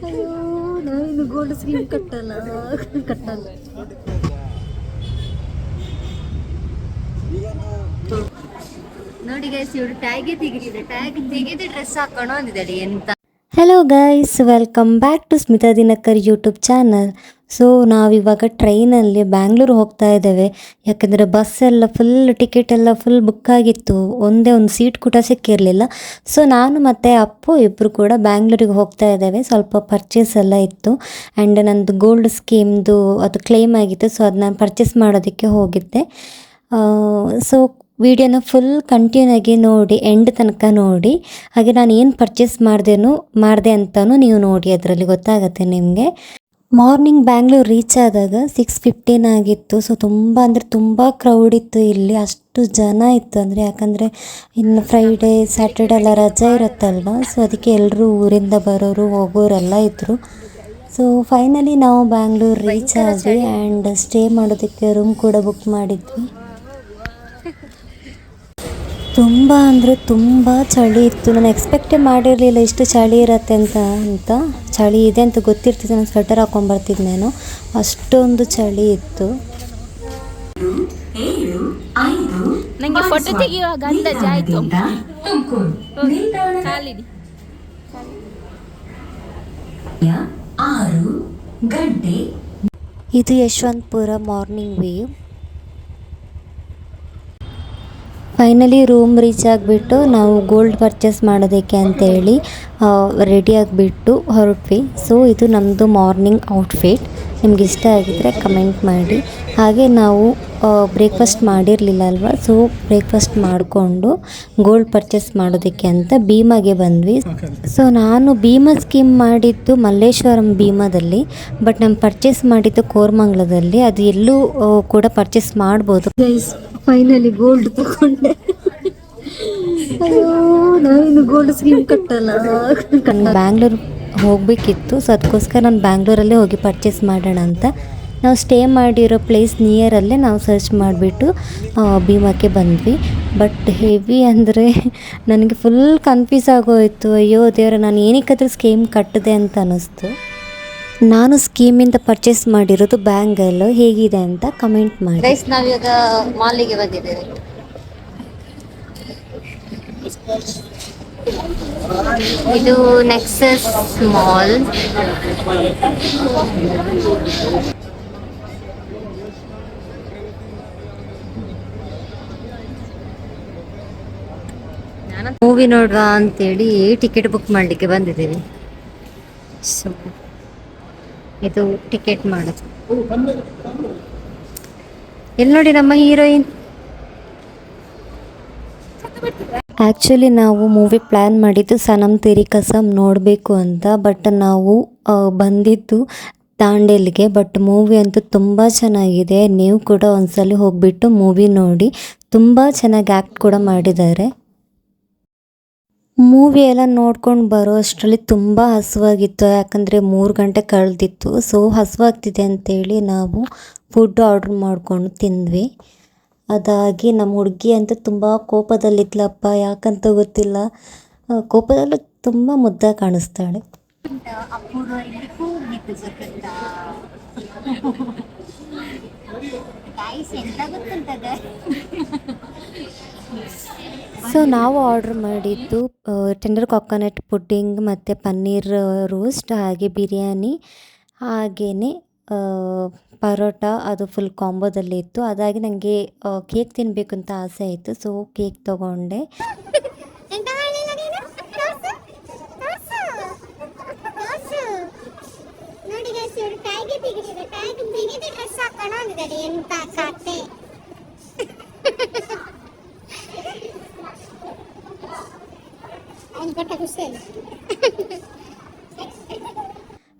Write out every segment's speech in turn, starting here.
ಅಯ್ಯೋ ನಾವಿನ್ನು gold scheme ಕಟ್ಟಲ್ಲ. ನೋಡಿ ಗೈಸ್, ಇವಳು ಟ್ಯಾಗ್ ತೆಗೆದು ಡ್ರೆಸ್ ಹಾಕೋಣ ಅಂದಿದ್ದಾಳೆ ಎಂತ. Hello guys, welcome back to Smita Dinakar YouTube channel. So ನಾವಿವಾಗ ಟ್ರೈನಲ್ಲಿ ಬ್ಯಾಂಗ್ಳೂರು ಹೋಗ್ತಾ ಇದ್ದೇವೆ. ಯಾಕಂದರೆ ಟಿಕೆಟ್ ಎಲ್ಲ ಫುಲ್ ಬುಕ್ ಆಗಿತ್ತು. ಒಂದೇ ಒಂದು ಸೀಟ್ ಕೂಡ ಸಿಕ್ಕಿರಲಿಲ್ಲ. ಸೊ ನಾನು ಮತ್ತು ಅಪ್ಪು ಇಬ್ಬರು ಕೂಡ ಬ್ಯಾಂಗ್ಳೂರಿಗೆ ಹೋಗ್ತಾ ಇದ್ದೇವೆ. ಸ್ವಲ್ಪ ಪರ್ಚೇಸ್ ಎಲ್ಲ ಇತ್ತು ಆ್ಯಂಡ್ ನಂದು ಗೋಲ್ಡ್ ಸ್ಕೀಮ್ದು ಅದು ಕ್ಲೇಮ್ ಆಗಿತ್ತು. ಸೊ ಅದು ನಾನು ಪರ್ಚೇಸ್ ಮಾಡೋದಕ್ಕೆ ಹೋಗಿದ್ದೆ. ಸೊ ವಿಡಿಯೋನ ಫುಲ್ ಕಂಟಿನ್ಯೂ ಆಗಿ ನೋಡಿ, ಎಂಡ್ ತನಕ ನೋಡಿ. ಹಾಗೆ ನಾನು ಏನು ಪರ್ಚೇಸ್ ಮಾಡಿದೆ ಅಂತಲೂ ನೀವು ನೋಡಿ, ಅದರಲ್ಲಿ ಗೊತ್ತಾಗುತ್ತೆ ನಿಮಗೆ. ಮಾರ್ನಿಂಗ್ ಬ್ಯಾಂಗ್ಳೂರು ರೀಚ್ ಆದಾಗ 6:15 ಆಗಿತ್ತು. ಸೊ ತುಂಬ ಕ್ರೌಡ್ ಇತ್ತು ಇಲ್ಲಿ. ಅಷ್ಟು ಜನ ಇತ್ತು ಅಂದರೆ, ಯಾಕಂದರೆ ಇನ್ನು ಫ್ರೈಡೇ ಸ್ಯಾಟರ್ಡೆ ಎಲ್ಲ ರಜೆ ಇರುತ್ತಲ್ವ. ಸೊ ಅದಕ್ಕೆ ಎಲ್ಲರೂ ಊರಿಂದ ಬರೋರು ಹೋಗೋರೆಲ್ಲ ಇದ್ದರು. ಸೊ ಫೈನಲಿ ನಾವು ಬ್ಯಾಂಗ್ಳೂರು ರೀಚ್ ಆದ್ವಿ ಆ್ಯಂಡ್ ಸ್ಟೇ ಮಾಡೋದಕ್ಕೆ ರೂಮ್ ಕೂಡ ಬುಕ್ ಮಾಡಿದ್ವಿ. ತುಂಬ ಚಳಿ ಇತ್ತು. ನಾನು ಎಕ್ಸ್ಪೆಕ್ಟೇ ಮಾಡಿರಲಿಲ್ಲ ಇಷ್ಟು ಚಳಿ ಇರತ್ತೆ ಅಂತ. ಚಳಿ ಇದೆ ಅಂತ ಗೊತ್ತಿರ್ತಿತ್ತು, ನಾನು ಸ್ವೆಟರ್ ಹಾಕೊಂಡ್ಬರ್ತಿದ್ನೇನೋ, ಅಷ್ಟೊಂದು ಚಳಿ ಇತ್ತು. ನನಗೆ ಫೋಟೋ ತೆಗೆಯುವಾಗ ಅಂದಾಜು ಆಯಿತು. ಇದು Yeshwantpur morning view. Finally room reach ಆಗಿಬಿಟ್ಟು ನಾವು ಗೋಲ್ಡ್ ಪರ್ಚೇಸ್ ಮಾಡೋದಕ್ಕೆ ಅಂತೇಳಿ ರೆಡಿ ಆಗಿಬಿಟ್ಟು ಹೊರಟ್ವಿ. ಸೊ ಇದು ನಮ್ಮದು ಮಾರ್ನಿಂಗ್ ಔಟ್ಫಿಟ್. ನಿಮ್ಗೆ ಇಷ್ಟ ಆಗಿದ್ದರೆ ಕಮೆಂಟ್ ಮಾಡಿ. ಹಾಗೆ ನಾವು ಬ್ರೇಕ್ಫಾಸ್ಟ್ ಮಾಡಿರಲಿಲ್ಲ ಅಲ್ವಾ, ಸೊ ಬ್ರೇಕ್ಫಾಸ್ಟ್ ಮಾಡಿಕೊಂಡು ಗೋಲ್ಡ್ ಪರ್ಚೇಸ್ ಮಾಡೋದಕ್ಕೆ ಅಂತ ಭೀಮಾಗೆ ಬಂದ್ವಿ. ಸೊ ನಾನು ಭೀಮಾ ಸ್ಕೀಮ್ ಮಾಡಿದ್ದು ಮಲ್ಲೇಶ್ವರಂ ಭೀಮಾದಲ್ಲಿ, ಬಟ್ ನಾನು ಪರ್ಚೇಸ್ ಮಾಡಿದ್ದು ಕೋರಮಂಗಲದಲ್ಲಿ. ಅದು ಎಲ್ಲೂ ಕೂಡ ಪರ್ಚೇಸ್ ಮಾಡ್ಬೋದು. ಫೈನಲಿ ಗೋಲ್ಡ್ ತಗೊಂಡೆ. ಅಯ್ಯೋ ನಾವಿನ್ನು ಗೋಲ್ಡ್ ಸ್ಕೀಮ್ ಕಟ್ಟಲ್ಲ. ಬ್ಯಾಂಗ್ಳೂರು ಹೋಗಬೇಕಿತ್ತು. ಸೊ ಅದಕ್ಕೋಸ್ಕರ ನಾನು ಬ್ಯಾಂಗ್ಳೂರಲ್ಲೇ ಹೋಗಿ ಪರ್ಚೇಸ್ ಮಾಡೋಣ ಅಂತ ನಾವು ಸ್ಟೇ ಮಾಡಿರೋ ಪ್ಲೇಸ್ ನಿಯರಲ್ಲೇ ನಾವು ಸರ್ಚ್ ಮಾಡಿಬಿಟ್ಟು ಭೀಮಾಕ್ಕೆ ಬಂದ್ವಿ. ಬಟ್ ಹೆವಿ ಅಂದರೆ ನನಗೆ ಫುಲ್ ಕನ್ಫ್ಯೂಸ್ ಆಗೋಯಿತು. ಅಯ್ಯೋ ದೇವರ, ನಾನು ಏನಕ್ಕಾದ್ರೂ ಸ್ಕೀಮ್ ಕಟ್ಟಿದೆ ಅಂತ ಅನ್ನಿಸ್ತು. ನಾನು ಸ್ಕೀಮಿಂದ ಪರ್ಚೇಸ್ ಮಾಡಿರೋದು ಬ್ಯಾಂಗಲ್. ಹೇಗಿದೆ ಅಂತ ಕಮೆಂಟ್ ಮಾಡಿ. ಗೈಸ್, ನಾವೀಗ ಮಾಲಿಗೆ ಬಂದಿದ್ದೇವೆ. ಇದು ನೆಕ್ಸಸ್ ಮಾಲ್. ಮೂವಿ ನೋಡುವ ಅಂತೇಳಿ ಟಿಕೆಟ್ ಬುಕ್ ಮಾಡಲಿಕ್ಕೆ ಬಂದಿದ್ದೀವಿ. ಸೊ ಇದು ಟಿಕೆಟ್ ಮಾಡೋದು. ಎಲ್ಲಿ ನೋಡಿ ನಮ್ಮ ಹೀರೋಯಿನ್. ಆ್ಯಕ್ಚುಲಿ ನಾವು ಮೂವಿ ಪ್ಲ್ಯಾನ್ ಮಾಡಿದ್ದು ಸನಮ್ ತೆರಿ ಕಸಮ್ ನೋಡಬೇಕು ಅಂತ. ಬಟ್ ನಾವು ಬಂದಿದ್ದು ದಾಂಡೇಲಿಗೆ. ಬಟ್ ಮೂವಿ ಅಂತೂ ತುಂಬ ಚೆನ್ನಾಗಿದೆ. ನೀವು ಕೂಡ ಒಂದ್ಸಲ ಹೋಗಿಬಿಟ್ಟು ಮೂವಿ ನೋಡಿ. ತುಂಬ ಚೆನ್ನಾಗಿ ಆ್ಯಕ್ಟ್ ಕೂಡ ಮಾಡಿದ್ದಾರೆ. ಮೂವಿ ಎಲ್ಲ ನೋಡ್ಕೊಂಡು ಬರೋ ಅಷ್ಟರಲ್ಲಿ ತುಂಬ ಹಸುವಾಗಿತ್ತು. ಯಾಕಂದರೆ 3 ಗಂಟೆ ಕಳೆದಿತ್ತು. ಸೊ ಹಸುವಾಗ್ತಿದೆ ಅಂತೇಳಿ ನಾವು ಫುಡ್ ಆರ್ಡ್ರ್ ಮಾಡಿಕೊಂಡು ತಿಂದ್ವಿ. ಅದಾಗಿ ನಮ್ಮ ಹುಡುಗಿ ಅಂತೂ ತುಂಬ ಕೋಪದಲ್ಲಿದ್ಲಪ್ಪ, ಯಾಕಂತ ಗೊತ್ತಿಲ್ಲ. ಕೋಪದಲ್ಲೂ ತುಂಬ ಮುದ್ದಾಗಿ ಕಾಣಿಸ್ತಾಳೆ. ಸೊ ನಾವು ಆರ್ಡ್ರ್ ಮಾಡಿದ್ದು ಟೆಂಡರ್ ಕೊಕೊನಟ್ ಪುಡ್ಡಿಂಗ್ ಮತ್ತು ಪನ್ನೀರ್ ರೋಸ್ಟ್, ಹಾಗೆ ಬಿರಿಯಾನಿ, ಹಾಗೆಯೇ ಪರೋಟ. ಅದು ಫುಲ್ ಕಾಂಬೋದಲ್ಲಿ ಇತ್ತು. ಅದಾಗಿ ನನಗೆ ಕೇಕ್ ತಿನ್ನಬೇಕು ಅಂತ ಆಸೆ ಆಯಿತು. ಸೊ ಕೇಕ್ ತೊಗೊಂಡೆ.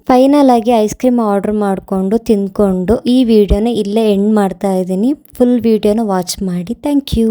ಫೈನಲ್ ಆಗಿ ಐಸ್ ಕ್ರೀಮ್ ಆರ್ಡ್ರ್ ಮಾಡಿಕೊಂಡು ತಿಂದ್ಕೊಂಡು ಈ ವಿಡಿಯೋನ ಇಲ್ಲೇ ಎಂಡ್ ಮಾಡ್ತಾ ಇದ್ದೀನಿ. ಫುಲ್ ವಿಡಿಯೋನ ವಾಚ್ ಮಾಡಿ. Thank you.